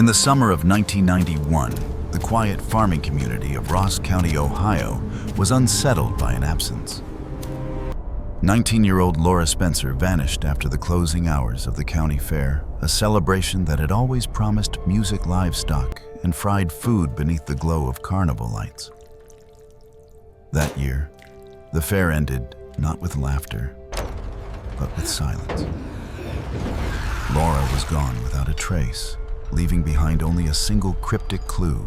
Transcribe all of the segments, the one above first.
In the summer of 1991, the quiet farming community of Ross County, Ohio, was unsettled by an absence. 19-year-old Laura Spencer vanished after the closing hours of the county fair, a celebration that had always promised music, livestock, and fried food beneath the glow of carnival lights. That year, the fair ended not with laughter, but with silence. Laura was gone without a trace, leaving behind only a single cryptic clue: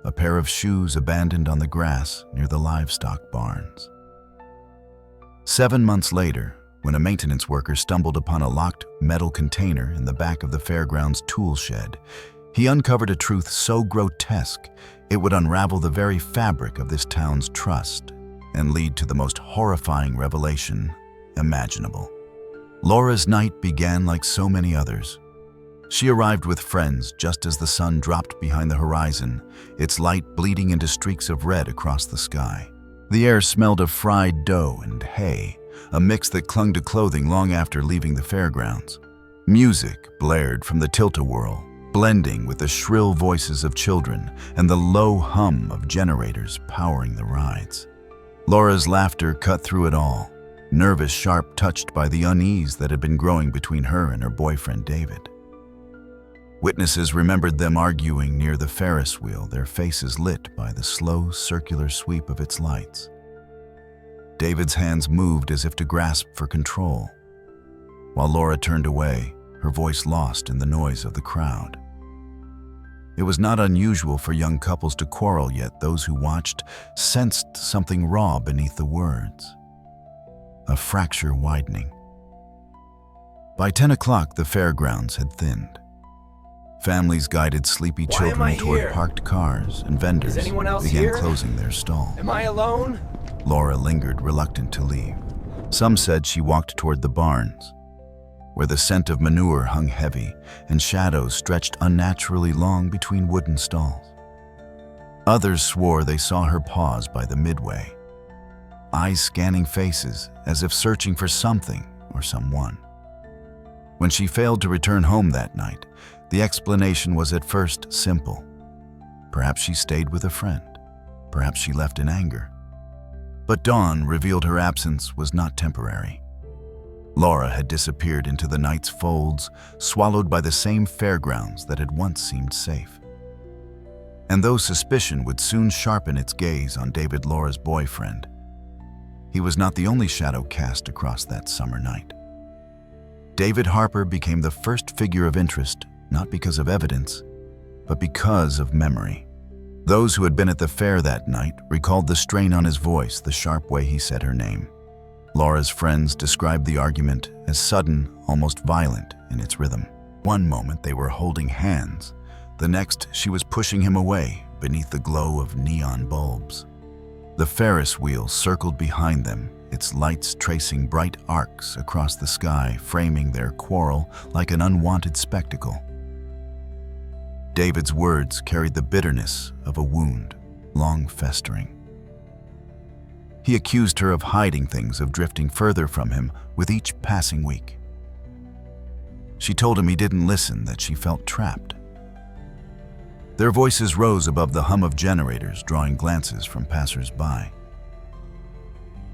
a pair of shoes abandoned on the grass near the livestock barns. 7 months later, when a maintenance worker stumbled upon a locked metal container in the back of the Fairgrounds tool shed, he uncovered a truth so grotesque it would unravel the very fabric of this town's trust and lead to the most horrifying revelation imaginable. Laura's night began like so many others. She arrived with friends just as the sun dropped behind the horizon, its light bleeding into streaks of red across the sky. The air smelled of fried dough and hay, a mix that clung to clothing long after leaving the fairgrounds. Music blared from the tilt-a-whirl, blending with the shrill voices of children and the low hum of generators powering the rides. Laura's laughter cut through it all, nervous, sharp, touched by the unease that had been growing between her and her boyfriend David. Witnesses remembered them arguing near the Ferris wheel, their faces lit by the slow, circular sweep of its lights. David's hands moved as if to grasp for control, while Laura turned away, her voice lost in the noise of the crowd. It was not unusual for young couples to quarrel, yet those who watched sensed something raw beneath the words. A fracture widening. By 10 o'clock, the fairgrounds had thinned. Families guided sleepy children toward parked cars, and vendors began closing their stalls. Am I alone? Laura lingered, reluctant to leave. Some said she walked toward the barns, where the scent of manure hung heavy and shadows stretched unnaturally long between wooden stalls. Others swore they saw her pause by the midway, eyes scanning faces as if searching for something or someone. When she failed to return home that night, the explanation was at first simple. Perhaps she stayed with a friend. Perhaps she left in anger. But dawn revealed her absence was not temporary. Laura had disappeared into the night's folds, swallowed by the same fairgrounds that had once seemed safe. And though suspicion would soon sharpen its gaze on David, Laura's boyfriend, he was not the only shadow cast across that summer night. David Harper became the first figure of interest, not because of evidence, but because of memory. Those who had been at the fair that night recalled the strain on his voice, the sharp way he said her name. Laura's friends described the argument as sudden, almost violent in its rhythm. One moment they were holding hands, the next she was pushing him away beneath the glow of neon bulbs. The Ferris wheel circled behind them, its lights tracing bright arcs across the sky, framing their quarrel like an unwanted spectacle. David's words carried the bitterness of a wound, long festering. He accused her of hiding things, of drifting further from him with each passing week. She told him he didn't listen, that she felt trapped. Their voices rose above the hum of generators, drawing glances from passers-by.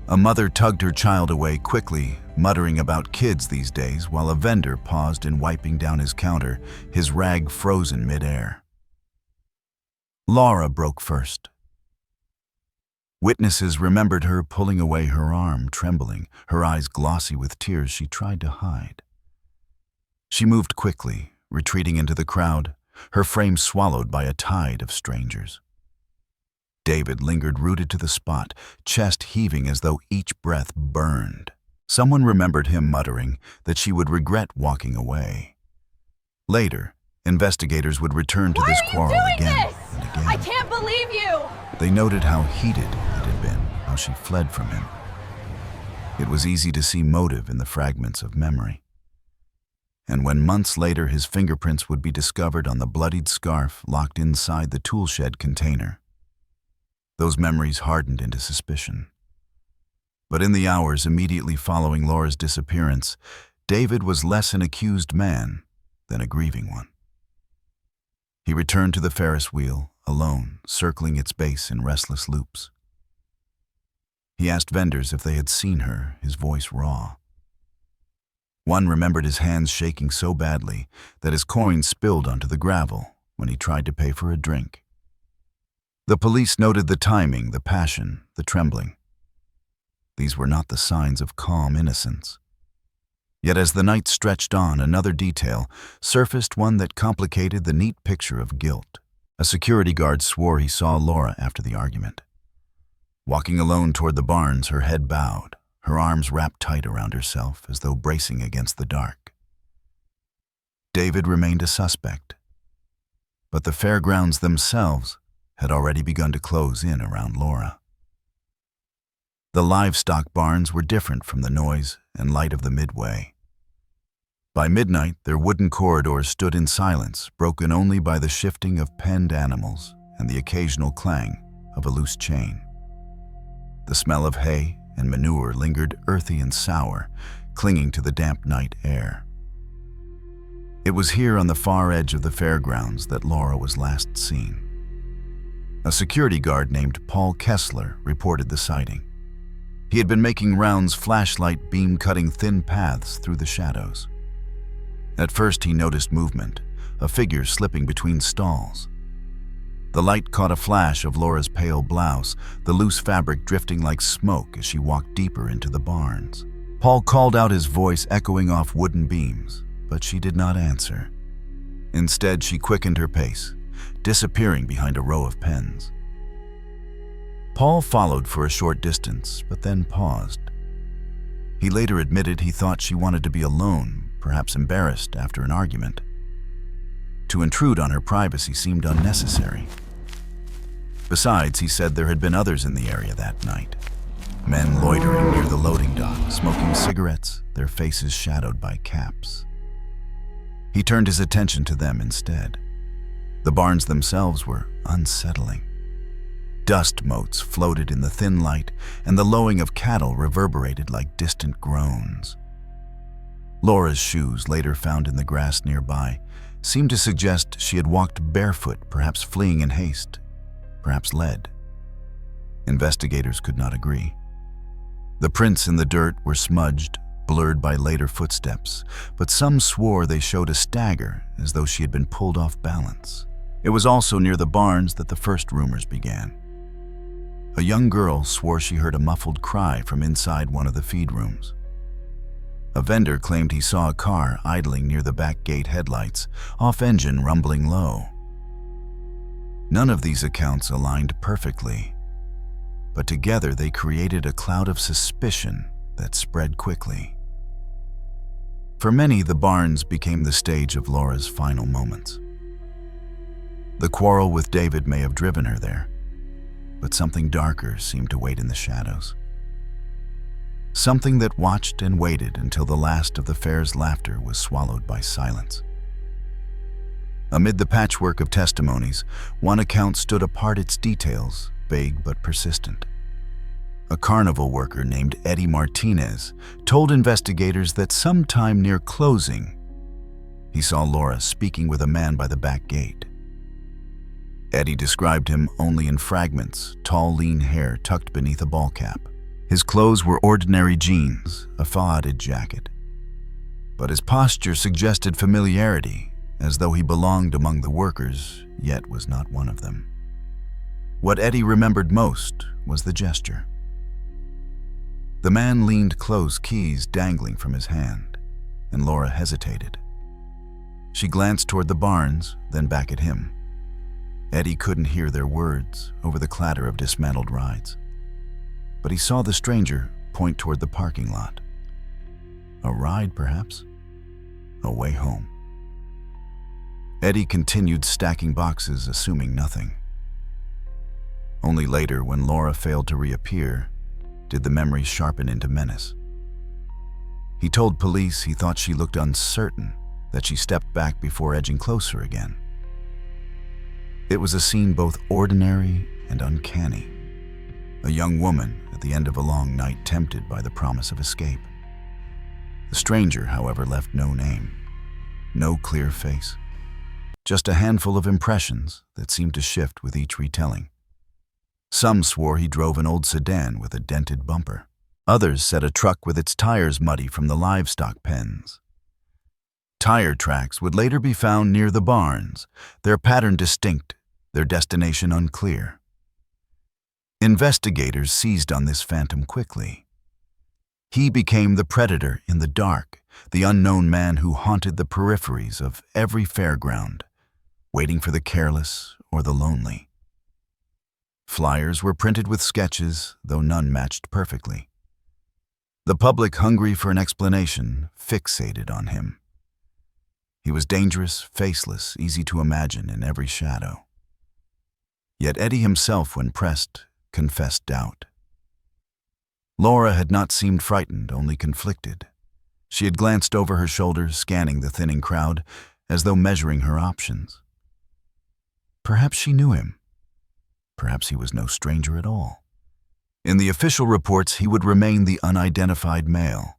A mother tugged her child away quickly, muttering about kids these days, while a vendor paused in wiping down his counter, his rag frozen mid-air. Laura broke first. Witnesses remembered her pulling away her arm, trembling, her eyes glossy with tears she tried to hide. She moved quickly, retreating into the crowd, her frame swallowed by a tide of strangers. David lingered rooted to the spot, chest heaving as though each breath burned. Someone remembered him muttering that she would regret walking away. Later, investigators would return to this quarrel again and again. I can't believe you! They noted how heated it had been, how she fled from him. It was easy to see motive in the fragments of memory. And when months later his fingerprints would be discovered on the bloodied scarf locked inside the toolshed container, those memories hardened into suspicion. But in the hours immediately following Laura's disappearance, David was less an accused man than a grieving one. He returned to the Ferris wheel, alone, circling its base in restless loops. He asked vendors if they had seen her, his voice raw. One remembered his hands shaking so badly that his coins spilled onto the gravel when he tried to pay for a drink. The police noted the timing, the passion, the trembling. These were not the signs of calm innocence. Yet as the night stretched on, another detail surfaced, one that complicated the neat picture of guilt. A security guard swore he saw Laura after the argument. Walking alone toward the barns, her head bowed, her arms wrapped tight around herself as though bracing against the dark. David remained a suspect, but the fairgrounds themselves had already begun to close in around Laura. The livestock barns were different from the noise and light of the midway. By midnight, their wooden corridors stood in silence, broken only by the shifting of penned animals and the occasional clang of a loose chain. The smell of hay and manure lingered earthy and sour, clinging to the damp night air. It was here on the far edge of the fairgrounds that Laura was last seen. A security guard named Paul Kessler reported the sighting. He had been making rounds, flashlight beam cutting thin paths through the shadows. At first he noticed movement, a figure slipping between stalls. The light caught a flash of Laura's pale blouse, the loose fabric drifting like smoke as she walked deeper into the barns. Paul called out, his voice echoing off wooden beams, but she did not answer. Instead, she quickened her pace, disappearing behind a row of pens. Paul followed for a short distance, but then paused. He later admitted he thought she wanted to be alone, perhaps embarrassed after an argument. To intrude on her privacy seemed unnecessary. Besides, he said there had been others in the area that night. Men loitering near the loading dock, smoking cigarettes, their faces shadowed by caps. He turned his attention to them instead. The barns themselves were unsettling. Dust motes floated in the thin light, and the lowing of cattle reverberated like distant groans. Laura's shoes, later found in the grass nearby, seemed to suggest she had walked barefoot, perhaps fleeing in haste, perhaps led. Investigators could not agree. The prints in the dirt were smudged, blurred by later footsteps, but some swore they showed a stagger, as though she had been pulled off balance. It was also near the barns that the first rumors began. A young girl swore she heard a muffled cry from inside one of the feed rooms. A vendor claimed he saw a car idling near the back gate headlights, off-engine rumbling low. None of these accounts aligned perfectly, but together they created a cloud of suspicion that spread quickly. For many, the barns became the stage of Laura's final moments. The quarrel with David may have driven her there, but something darker seemed to wait in the shadows. Something that watched and waited until the last of the fair's laughter was swallowed by silence. Amid the patchwork of testimonies, one account stood apart, its details vague but persistent. A carnival worker named Eddie Martinez told investigators that sometime near closing, he saw Laura speaking with a man by the back gate. Eddie described him only in fragments, tall, lean hair tucked beneath a ball cap. His clothes were ordinary jeans, a faded jacket. But his posture suggested familiarity, as though he belonged among the workers, yet was not one of them. What Eddie remembered most was the gesture. The man leaned close, keys dangling from his hand, and Laura hesitated. She glanced toward the barns, then back at him. Eddie couldn't hear their words over the clatter of dismantled rides, but he saw the stranger point toward the parking lot. A ride, perhaps? A way home. Eddie continued stacking boxes, assuming nothing. Only later, when Laura failed to reappear, did the memory sharpen into menace. He told police he thought she looked uncertain, that she stepped back before edging closer again. It was a scene both ordinary and uncanny. A young woman at the end of a long night, tempted by the promise of escape. The stranger, however, left no name, no clear face. just a handful of impressions that seemed to shift with each retelling. Some swore he drove an old sedan with a dented bumper. Others said a truck with its tires muddy from the livestock pens. Tire tracks would later be found near the barns, their pattern distinct, their destination unclear. Investigators seized on this phantom quickly. He became the predator in the dark, the unknown man who haunted the peripheries of every fairground, waiting for the careless or the lonely. Flyers were printed with sketches, though none matched perfectly. The public, hungry for an explanation, fixated on him. He was dangerous, faceless, easy to imagine in every shadow. Yet Eddie himself, when pressed, confessed doubt. Laura had not seemed frightened, only conflicted. She had glanced over her shoulder, scanning the thinning crowd, as though measuring her options. Perhaps she knew him. Perhaps he was no stranger at all. In the official reports, he would remain the unidentified male,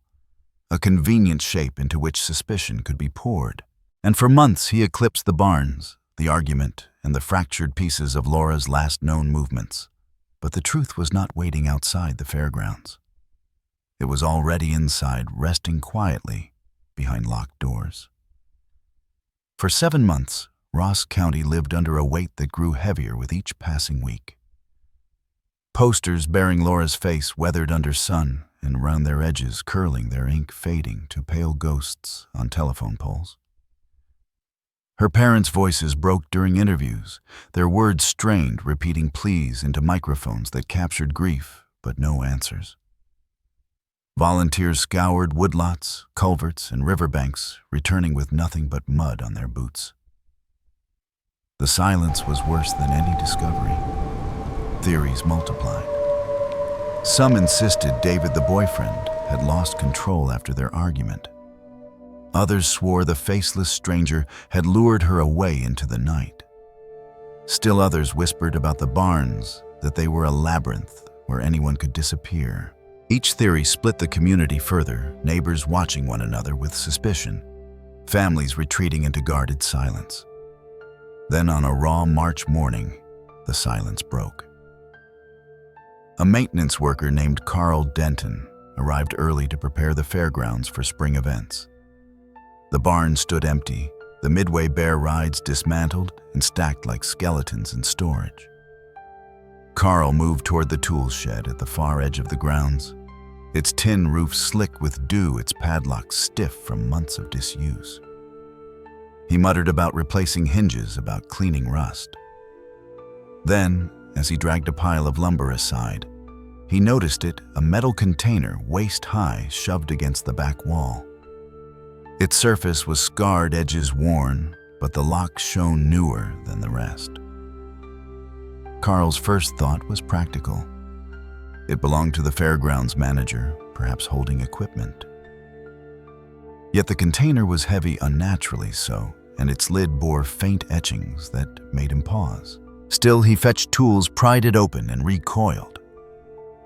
a convenient shape into which suspicion could be poured. And for months he eclipsed the barns, the argument, and the fractured pieces of Laura's last known movements. But the truth was not waiting outside the fairgrounds. It was already inside, resting quietly behind locked doors. For 7 months, Ross County lived under a weight that grew heavier with each passing week. Posters bearing Laura's face weathered under sun, and around their edges curling, their ink fading to pale ghosts on telephone poles. Her parents' voices broke during interviews, their words strained, repeating pleas into microphones that captured grief, but no answers. Volunteers scoured woodlots, culverts, and riverbanks, returning with nothing but mud on their boots. The silence was worse than any discovery. Theories multiplied. Some insisted David, the boyfriend, had lost control after their argument. Others swore the faceless stranger had lured her away into the night. Still others whispered about the barns, that they were a labyrinth where anyone could disappear. Each theory split the community further, neighbors watching one another with suspicion, families retreating into guarded silence. Then on a raw March morning, the silence broke. A maintenance worker named Carl Denton arrived early to prepare the fairgrounds for spring events. The barn stood empty, the Midway Bear rides dismantled and stacked like skeletons in storage. Carl moved toward the tool shed at the far edge of the grounds, its tin roof slick with dew, its padlocks stiff from months of disuse. He muttered about replacing hinges, about cleaning rust. Then, as he dragged a pile of lumber aside, he noticed it, a metal container waist-high shoved against the back wall. Its surface was scarred, edges worn, but the lock shone newer than the rest. Carl's first thought was practical. It belonged to the fairgrounds manager, perhaps holding equipment. Yet the container was heavy unnaturally so, and its lid bore faint etchings that made him pause. Still, he fetched tools, pried it open, and recoiled.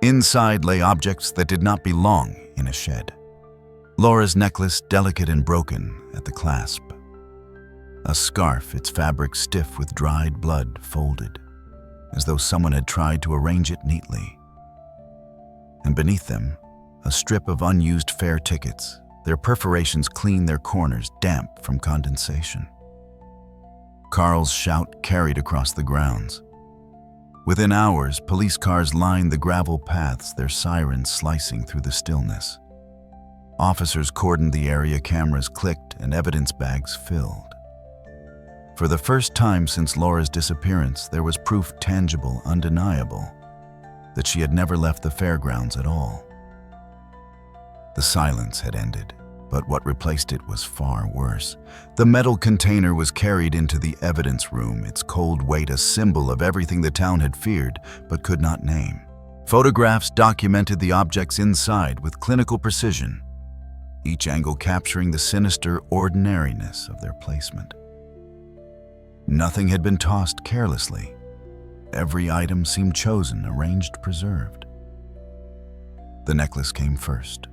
Inside lay objects that did not belong in a shed. Laura's necklace, delicate and broken at the clasp. A scarf, its fabric stiff with dried blood, folded, as though someone had tried to arrange it neatly. And beneath them, a strip of unused fare tickets, their perforations clean, their corners damp from condensation. Carl's shout carried across the grounds. Within hours, police cars lined the gravel paths, their sirens slicing through the stillness. Officers cordoned the area, cameras clicked, and evidence bags filled. For the first time since Laura's disappearance, there was proof tangible, undeniable, that she had never left the fairgrounds at all. The silence had ended, but what replaced it was far worse. The metal container was carried into the evidence room, its cold weight a symbol of everything the town had feared but could not name. Photographs documented the objects inside with clinical precision, each angle capturing the sinister ordinariness of their placement. Nothing had been tossed carelessly. Every item seemed chosen, arranged, preserved. The necklace came first.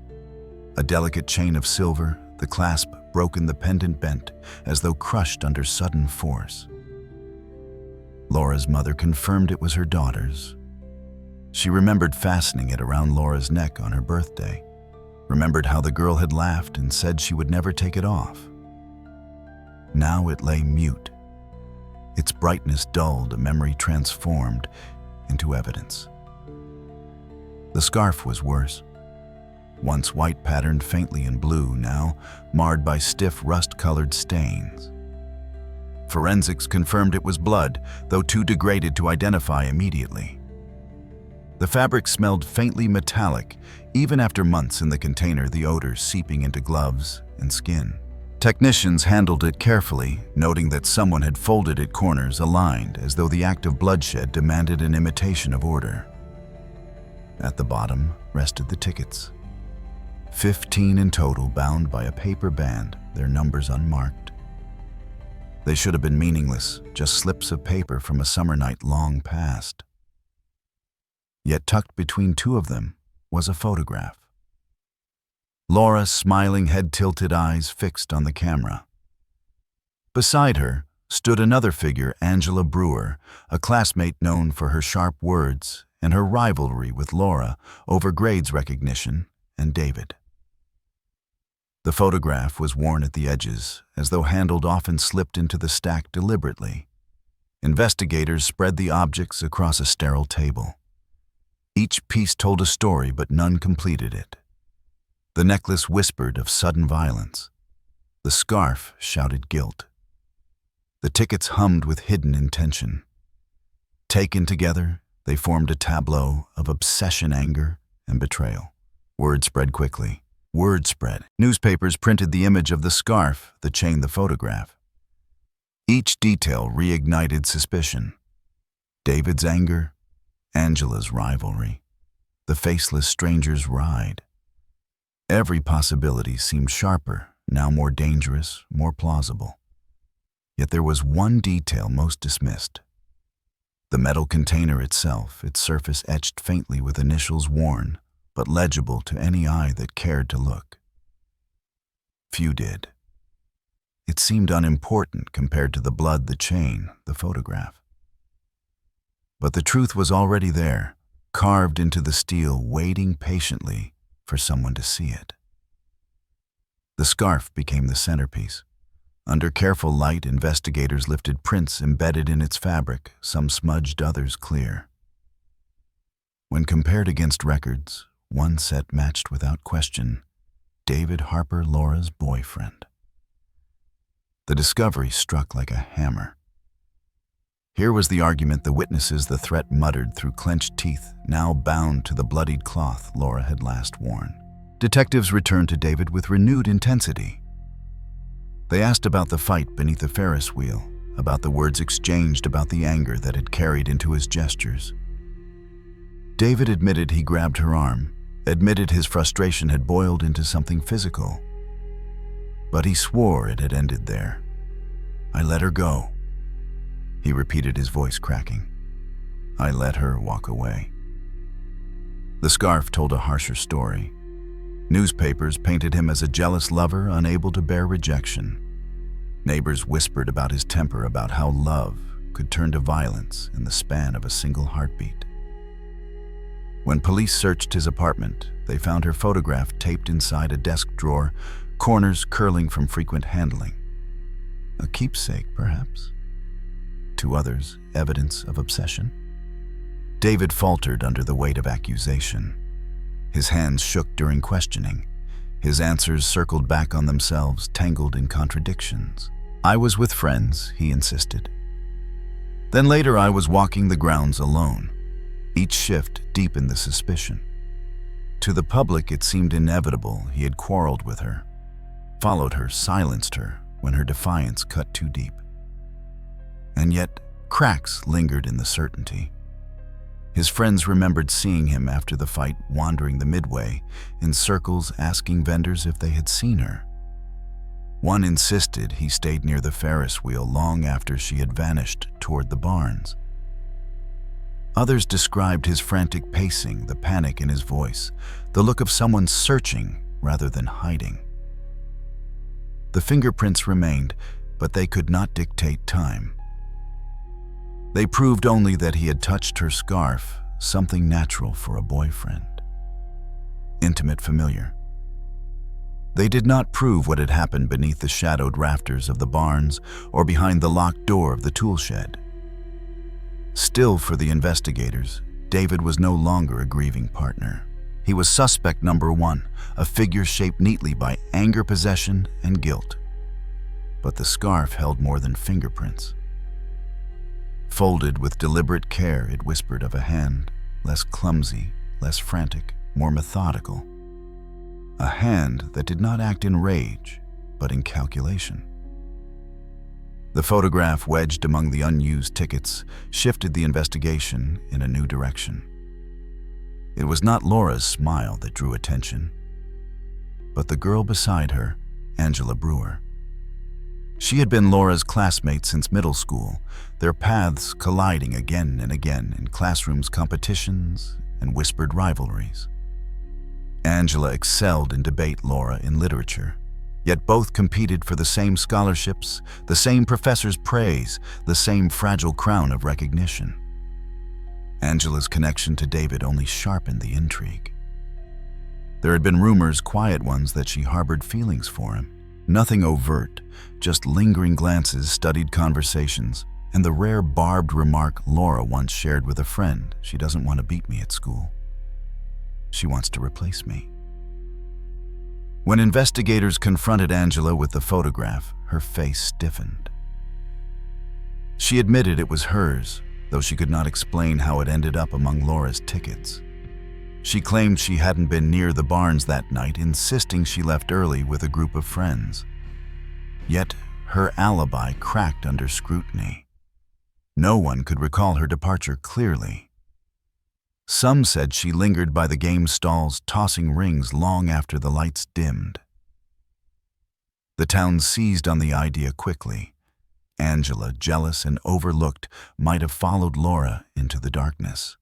A delicate chain of silver, the clasp broken, the pendant bent, as though crushed under sudden force. Laura's mother confirmed it was her daughter's. She remembered fastening it around Laura's neck on her birthday, remembered how the girl had laughed and said she would never take it off. Now it lay mute, its brightness dulled, a memory transformed into evidence. The scarf was worse. Once white, patterned faintly in blue, now marred by stiff, rust-colored stains. Forensics confirmed it was blood, though too degraded to identify immediately. The fabric smelled faintly metallic, even after months in the container, the odor seeping into gloves and skin. Technicians handled it carefully, noting that someone had folded it corners aligned, as though the act of bloodshed demanded an imitation of order. At the bottom rested the tickets. 15 in total, bound by a paper band, their numbers unmarked. They should have been meaningless, just slips of paper from a summer night long past. Yet tucked between two of them was a photograph. Laura, smiling, head-tilted, eyes fixed on the camera. Beside her stood another figure, Angela Brewer, a classmate known for her sharp words and her rivalry with Laura over grades recognition and David. The photograph was worn at the edges, as though handled often slipped into the stack deliberately. Investigators spread the objects across a sterile table. Each piece told a story, but none completed it. The necklace whispered of sudden violence. The scarf shouted guilt. The tickets hummed with hidden intention. Taken together, they formed a tableau of obsession, anger, and betrayal. Word spread quickly. Word spread. Newspapers printed the image of the scarf, the chain, the photograph. Each detail reignited suspicion. David's anger, Angela's rivalry, the faceless stranger's ride. Every possibility seemed sharper, now more dangerous, more plausible. Yet there was one detail most dismissed. The metal container itself, its surface etched faintly with initials worn, but legible to any eye that cared to look. Few did. It seemed unimportant compared to the blood, the chain, the photograph. But the truth was already there, carved into the steel, waiting patiently for someone to see it. The scarf became the centerpiece. Under careful light, investigators lifted prints embedded in its fabric, some smudged, others clear. When compared against records, one set matched without question David Harper, Laura's boyfriend. The discovery struck like a hammer. Here was the argument, the witnesses, the threat muttered through clenched teeth, now bound to the bloodied cloth Laura had last worn. Detectives returned to David with renewed intensity. They asked about the fight beneath the Ferris wheel, about the words exchanged, about the anger that had carried into his gestures. David admitted he grabbed her arm, admitted his frustration had boiled into something physical. But he swore it had ended there. "I let her go," he repeated, his voice cracking. "I let her walk away." The scarf told a harsher story. Newspapers painted him as a jealous lover, unable to bear rejection. Neighbors whispered about his temper, about how love could turn to violence in the span of a single heartbeat. When police searched his apartment, they found her photograph taped inside a desk drawer, corners curling from frequent handling. A keepsake, perhaps? To others, evidence of obsession? David faltered under the weight of accusation. His hands shook during questioning. His answers circled back on themselves, tangled in contradictions. "I was with friends," he insisted. Then later I was walking the grounds alone. Each shift deepened the suspicion. To the public it seemed inevitable he had quarreled with her, followed her, silenced her when her defiance cut too deep. And yet cracks lingered in the certainty. His friends remembered seeing him after the fight, wandering the midway, in circles, asking vendors if they had seen her. One insisted he stayed near the Ferris wheel long after she had vanished toward the barns. Others described his frantic pacing, the panic in his voice, the look of someone searching rather than hiding. The fingerprints remained, but they could not dictate time. They proved only that he had touched her scarf, something natural for a boyfriend. Intimate, familiar. They did not prove what had happened beneath the shadowed rafters of the barns or behind the locked door of the tool shed. Still, for the investigators, David was no longer a grieving partner. He was suspect number one, a figure shaped neatly by anger, possession, and guilt. But the scarf held more than fingerprints. Folded with deliberate care, it whispered of a hand, less clumsy, less frantic, more methodical. A hand that did not act in rage, but in calculation. The photograph wedged among the unused tickets shifted the investigation in a new direction. It was not Laura's smile that drew attention, but the girl beside her, Angela Brewer. She had been Laura's classmate since middle school, their paths colliding again and again in classrooms, competitions, and whispered rivalries. Angela excelled in debate, Laura in literature, yet both competed for the same scholarships, the same professor's praise, the same fragile crown of recognition. Angela's connection to David only sharpened the intrigue. There had been rumors, quiet ones, that she harbored feelings for him. Nothing overt, just lingering glances, studied conversations, and the rare barbed remark Laura once shared with a friend: "She doesn't want to beat me at school. She wants to replace me." When investigators confronted Angela with the photograph, her face stiffened. She admitted it was hers, though she could not explain how it ended up among Laura's tickets. She claimed she hadn't been near the barns that night, insisting she left early with a group of friends. Yet her alibi cracked under scrutiny. No one could recall her departure clearly. Some said she lingered by the game stalls, tossing rings long after the lights dimmed. The town seized on the idea quickly. Angela, jealous and overlooked, might have followed Laura into the darkness.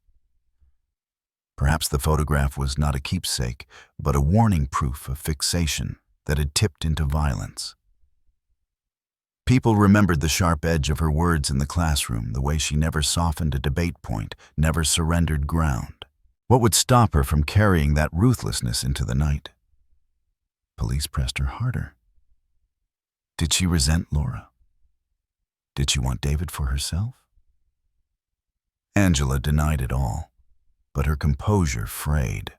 Perhaps the photograph was not a keepsake, but a warning proof of fixation that had tipped into violence. People remembered the sharp edge of her words in the classroom, the way she never softened a debate point, never surrendered ground. What would stop her from carrying that ruthlessness into the night? Police pressed her harder. Did she resent Laura? Did she want David for herself? Angela denied it all, but her composure frayed.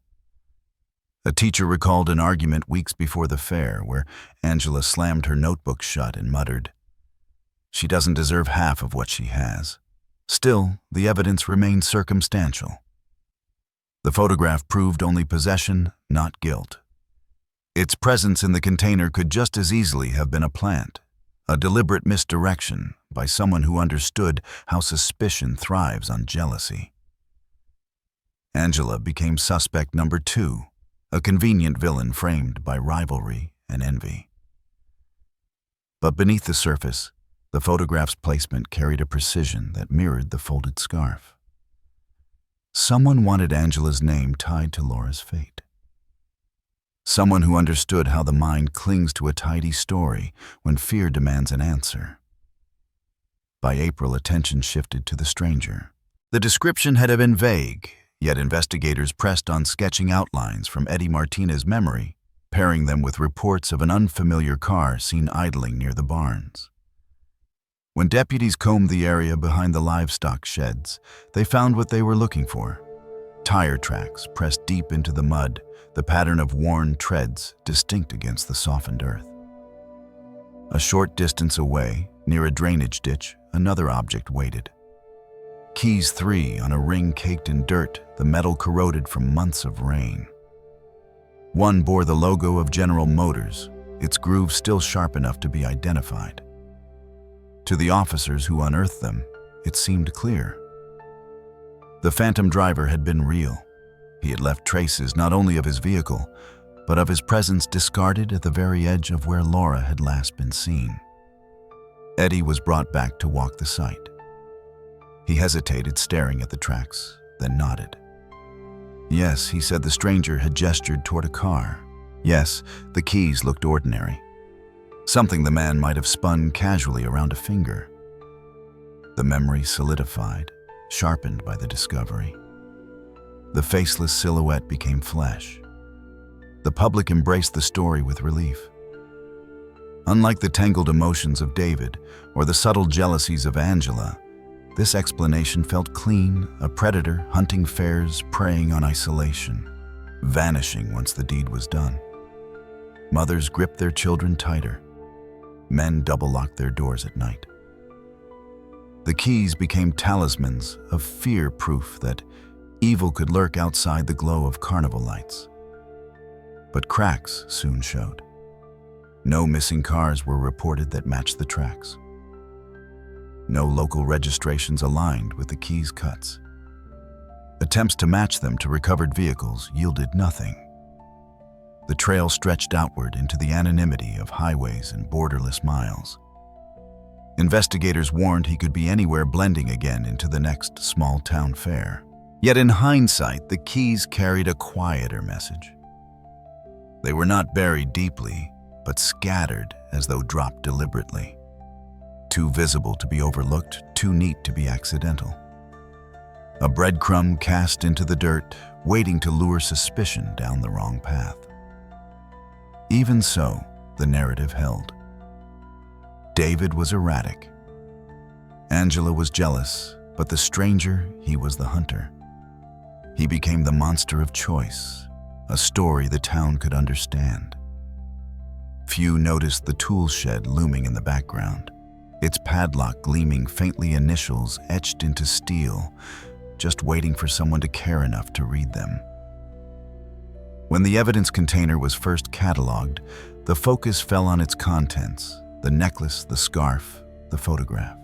A teacher recalled an argument weeks before the fair where Angela slammed her notebook shut and muttered, "She doesn't deserve half of what she has." Still, the evidence remained circumstantial. The photograph proved only possession, not guilt. Its presence in the container could just as easily have been a plant, a deliberate misdirection by someone who understood how suspicion thrives on jealousy. Angela became suspect number two, a convenient villain framed by rivalry and envy. But beneath the surface, the photograph's placement carried a precision that mirrored the folded scarf. Someone wanted Angela's name tied to Laura's fate. Someone who understood how the mind clings to a tidy story when fear demands an answer. By April, attention shifted to the stranger. The description had been vague, yet investigators pressed on sketching outlines from Eddie Martinez's memory, pairing them with reports of an unfamiliar car seen idling near the barns. When deputies combed the area behind the livestock sheds, they found what they were looking for. Tire tracks pressed deep into the mud, the pattern of worn treads distinct against the softened earth. A short distance away, near a drainage ditch, another object waited. Keys 3 on a ring caked in dirt, the metal corroded from months of rain. One bore the logo of General Motors, its groove still sharp enough to be identified. To the officers who unearthed them, it seemed clear. The phantom driver had been real. He had left traces not only of his vehicle, but of his presence discarded at the very edge of where Laura had last been seen. Eddie was brought back to walk the site. He hesitated, staring at the tracks, then nodded. Yes, he said, the stranger had gestured toward a car. Yes, the keys looked ordinary. something the man might have spun casually around a finger. The memory solidified, sharpened by the discovery. The faceless silhouette became flesh. The public embraced the story with relief. Unlike the tangled emotions of David or the subtle jealousies of Angela, this explanation felt clean, a predator hunting fares, preying on isolation, vanishing once the deed was done. Mothers gripped their children tighter. Men double-locked their doors at night. The keys became talismans of fear, proof that evil could lurk outside the glow of carnival lights. But cracks soon showed. No missing cars were reported that matched the tracks. No local registrations aligned with the keys' cuts. Attempts to match them to recovered vehicles yielded nothing. The trail stretched outward into the anonymity of highways and borderless miles. Investigators warned he could be anywhere, blending again into the next small-town fair. Yet in hindsight, the keys carried a quieter message. They were not buried deeply, but scattered as though dropped deliberately. Too visible to be overlooked, too neat to be accidental. A breadcrumb cast into the dirt, waiting to lure suspicion down the wrong path. Even so, the narrative held. David was erratic. Angela was jealous, but the stranger, he was the hunter. He became the monster of choice, a story the town could understand. Few noticed the tool shed looming in the background, its padlock gleaming faintly, initials etched into steel, just waiting for someone to care enough to read them. When the evidence container was first cataloged, the focus fell on its contents: the necklace, the scarf, the photograph.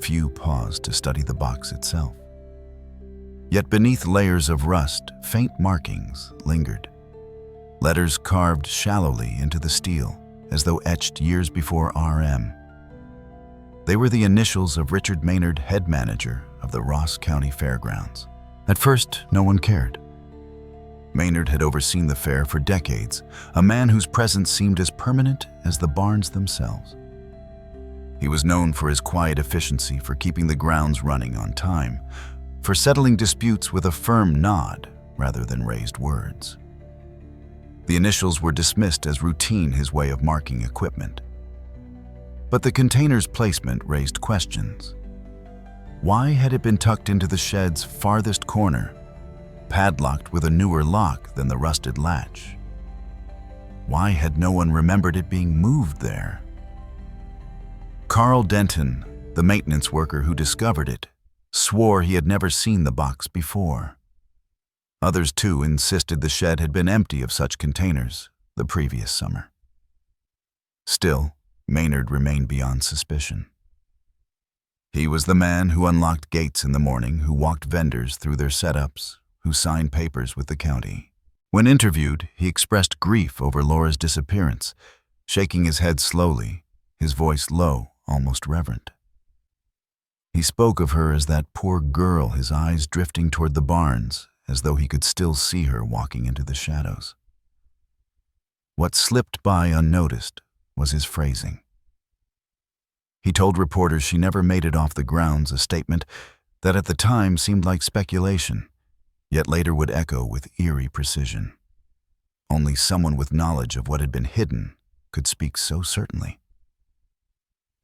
Few paused to study the box itself. Yet beneath layers of rust, faint markings lingered. Letters carved shallowly into the steel, as though etched years before RM. They were the initials of Richard Maynard, head manager of the Ross County Fairgrounds. At first, no one cared. Maynard had overseen the fair for decades, a man whose presence seemed as permanent as the barns themselves. He was known for his quiet efficiency, for keeping the grounds running on time, for settling disputes with a firm nod rather than raised words. The initials were dismissed as routine, his way of marking equipment. But the container's placement raised questions. Why had it been tucked into the shed's farthest corner, padlocked with a newer lock than the rusted latch? Why had no one remembered it being moved there? Carl Denton, the maintenance worker who discovered it, swore he had never seen the box before. Others, too, insisted the shed had been empty of such containers the previous summer. Still, Maynard remained beyond suspicion. He was the man who unlocked gates in the morning, who walked vendors through their setups, who signed papers with the county. When interviewed, he expressed grief over Laura's disappearance, shaking his head slowly, his voice low, almost reverent. He spoke of her as that poor girl, his eyes drifting toward the barns, as though he could still see her walking into the shadows. What slipped by unnoticed was his phrasing. He told reporters she never made it off the grounds, a statement that at the time seemed like speculation, yet later would echo with eerie precision. Only someone with knowledge of what had been hidden could speak so certainly.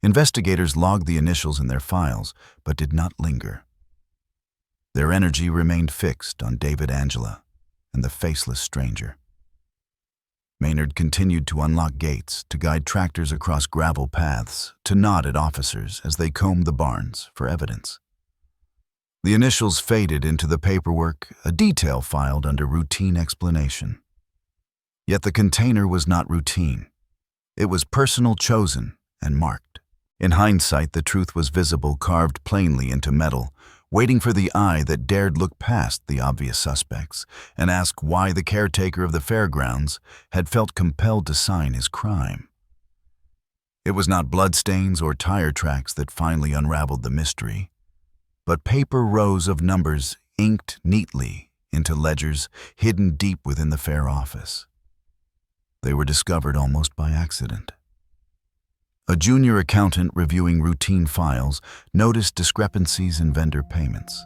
Investigators logged the initials in their files, but did not linger. Their energy remained fixed on David, Angela, and the faceless stranger. Maynard continued to unlock gates, to guide tractors across gravel paths, to nod at officers as they combed the barns for evidence. The initials faded into the paperwork, a detail filed under routine explanation. Yet the container was not routine. It was personal, chosen, and marked. In hindsight, the truth was visible, carved plainly into metal, waiting for the eye that dared look past the obvious suspects and ask why the caretaker of the fairgrounds had felt compelled to sign his crime. It was not bloodstains or tire tracks that finally unraveled the mystery, but paper rows of numbers inked neatly into ledgers hidden deep within the fair office. They were discovered almost by accident. A junior accountant reviewing routine files noticed discrepancies in vendor payments.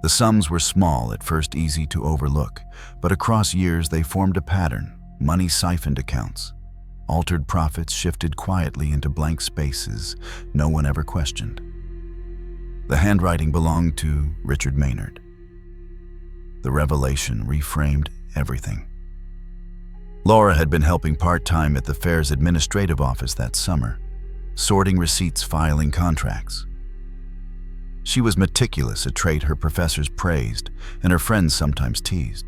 The sums were small, at first easy to overlook, but across years they formed a pattern. Money siphoned accounts. Altered profits shifted quietly into blank spaces no one ever questioned. The handwriting belonged to Richard Maynard. The revelation reframed everything. Laura had been helping part-time at the fair's administrative office that summer, sorting receipts, filing contracts. She was meticulous, a trait her professors praised and her friends sometimes teased.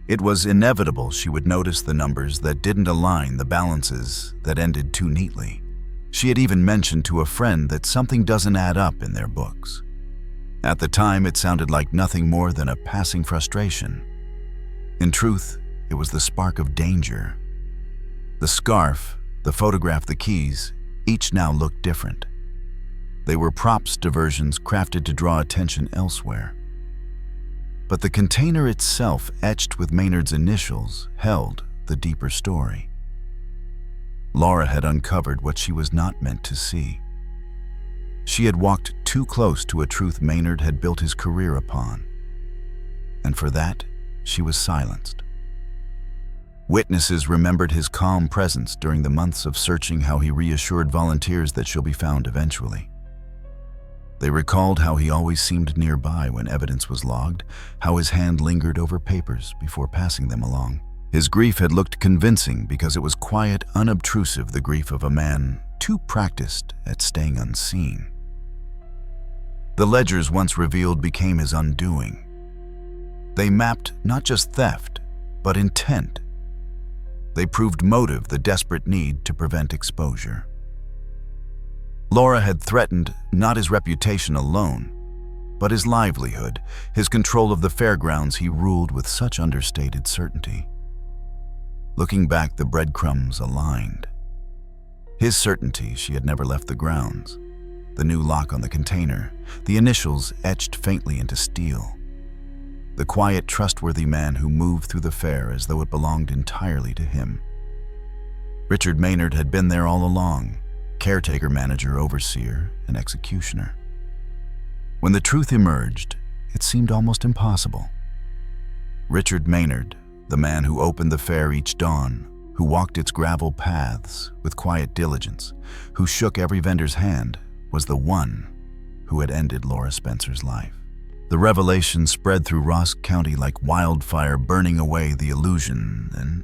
It was inevitable she would notice the numbers that didn't align, the balances that ended too neatly. She had even mentioned to a friend that something doesn't add up in their books. At the time, it sounded like nothing more than a passing frustration. In truth, it was the spark of danger. The scarf, the photograph, the keys, each now looked different. They were props, diversions crafted to draw attention elsewhere. But the container itself, etched with Maynard's initials, held the deeper story. Laura had uncovered what she was not meant to see. She had walked too close to a truth Maynard had built his career upon, and for that, she was silenced. Witnesses remembered his calm presence during the months of searching, how he reassured volunteers that she'll be found eventually. They recalled how he always seemed nearby when evidence was logged, how his hand lingered over papers before passing them along. His grief had looked convincing because it was quiet, unobtrusive, the grief of a man too practiced at staying unseen. The ledgers once revealed became his undoing. They mapped not just theft, but intent. They proved motive, the desperate need to prevent exposure. Laura had threatened not his reputation alone, but his livelihood, his control of the fairgrounds he ruled with such understated certainty. Looking back, the breadcrumbs aligned. His certainty she had never left the grounds, the new lock on the container, the initials etched faintly into steel. The quiet, trustworthy man who moved through the fair as though it belonged entirely to him. Richard Maynard had been there all along, caretaker, manager, overseer, and executioner. When the truth emerged, it seemed almost impossible. Richard Maynard, the man who opened the fair each dawn, who walked its gravel paths with quiet diligence, who shook every vendor's hand, was the one who had ended Laura Spencer's life. The revelation spread through Ross County like wildfire, burning away the illusion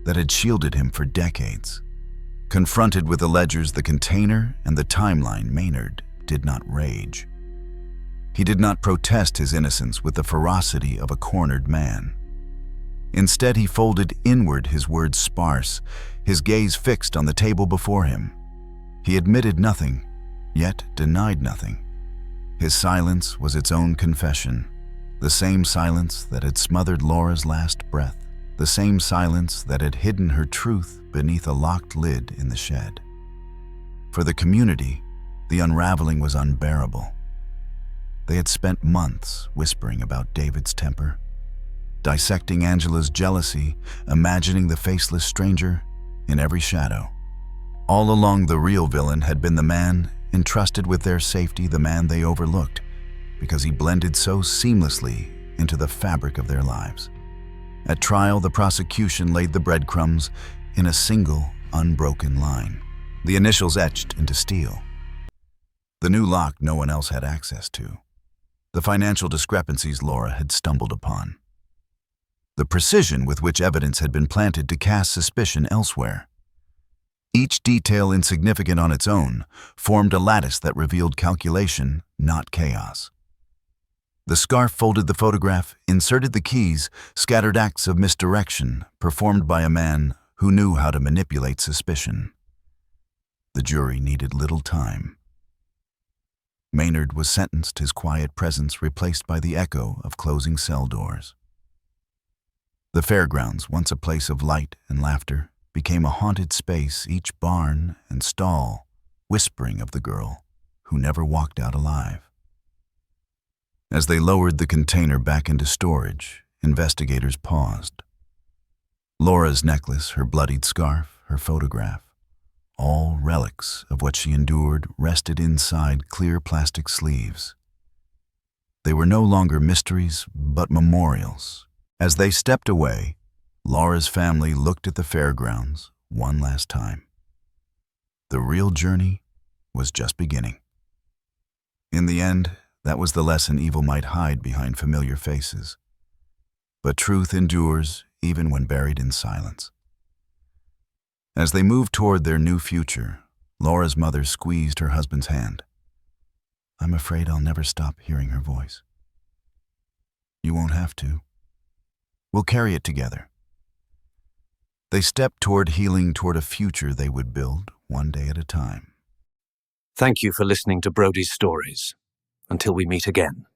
that had shielded him for decades. Confronted with the ledgers, the container, and the timeline, Maynard did not rage. He did not protest his innocence with the ferocity of a cornered man. Instead, he folded inward, his words sparse, his gaze fixed on the table before him. He admitted nothing, yet denied nothing. His silence was its own confession, the same silence that had smothered Laura's last breath, the same silence that had hidden her truth beneath a locked lid in the shed. For the community, the unraveling was unbearable. They had spent months whispering about David's temper, dissecting Angela's jealousy, imagining the faceless stranger in every shadow. All along, the real villain had been the man entrusted with their safety, the man they overlooked, because he blended so seamlessly into the fabric of their lives. At trial, the prosecution laid the breadcrumbs in a single, unbroken line, the initials etched into steel. The new lock no one else had access to. The financial discrepancies Laura had stumbled upon. The precision with which evidence had been planted to cast suspicion elsewhere. Each detail, insignificant on its own, formed a lattice that revealed calculation, not chaos. The scarf folded the photograph, inserted the keys, scattered acts of misdirection performed by a man who knew how to manipulate suspicion. The jury needed little time. Maynard was sentenced, his quiet presence replaced by the echo of closing cell doors. The fairgrounds, once a place of light and laughter, became a haunted space, each barn and stall whispering of the girl who never walked out alive. As they lowered the container back into storage, investigators paused. Laura's necklace, her bloodied scarf, her photograph, all relics of what she endured, rested inside clear plastic sleeves. They were no longer mysteries, but memorials. As they stepped away, Laura's family looked at the fairgrounds one last time. The real journey was just beginning. In the end, that was the lesson: evil might hide behind familiar faces, but truth endures even when buried in silence. As they moved toward their new future, Laura's mother squeezed her husband's hand. "I'm afraid I'll never stop hearing her voice." "You won't have to. We'll carry it together." They stepped toward healing, toward a future they would build one day at a time. Thank you for listening to Brody's Stories. Until we meet again.